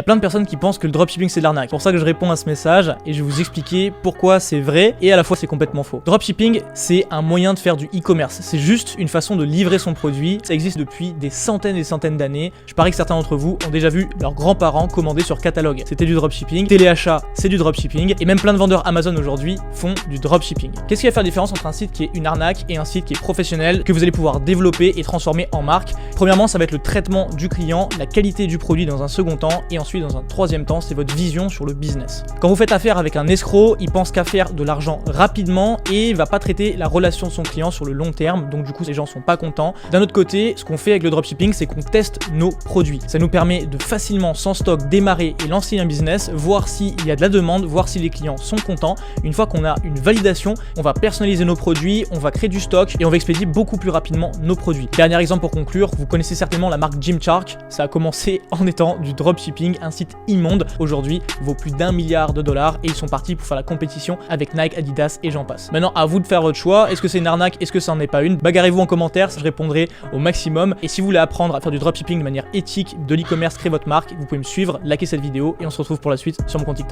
y a plein de personnes qui pensent que le dropshipping c'est de l'arnaque. C'est pour ça que je réponds à ce message et je vais vous expliquer pourquoi c'est vrai et à la fois c'est complètement faux. Dropshipping, c'est un moyen de faire du e-commerce. C'est juste une façon de livrer son produit. Ça existe depuis des centaines et des centaines d'années. Je parie que certains d'entre vous ont déjà vu leurs grands-parents commander sur catalogue. C'était du dropshipping. Téléachat, c'est du dropshipping. Et même plein de vendeurs Amazon aujourd'hui font du dropshipping. Qu'est-ce qui va faire la différence entre un site qui est une arnaque et un site qui est professionnel, que vous allez pouvoir développer et transformer en marque? Premièrement, ça va être le traitement du client, la qualité du produit dans un second temps, et ensuite dans un troisième temps, c'est votre vision sur le business. Quand vous faites affaire avec un escroc, il pense qu'à faire de l'argent rapidement et il va pas traiter la relation de son client sur le long terme, donc du coup les gens sont pas contents. D'un autre côté, ce qu'on fait avec le dropshipping, c'est qu'on teste nos produits. Ça nous permet de facilement, sans stock, démarrer et lancer un business, voir s'il y a de la demande, voir si les clients sont contents. Une fois qu'on a une validation, on va personnaliser nos produits, on va créer du stock et on va expédier beaucoup plus rapidement nos produits. Dernier exemple pour conclure, vous connaissez certainement la marque Gymshark. Ça a commencé en étant du dropshipping, un site immonde. Aujourd'hui, vaut plus d'1 milliard de dollars et ils sont partis pour faire la compétition avec Nike, Adidas et j'en passe. Maintenant, à vous de faire votre choix. Est-ce que c'est une arnaque? Est-ce que ça n'en est pas une? Bagarrez-vous en commentaire, je répondrai au maximum. Et si vous voulez apprendre à faire du dropshipping de manière éthique, de l'e-commerce, créer votre marque, vous pouvez me suivre, liker cette vidéo et on se retrouve pour la suite sur mon compte TikTok.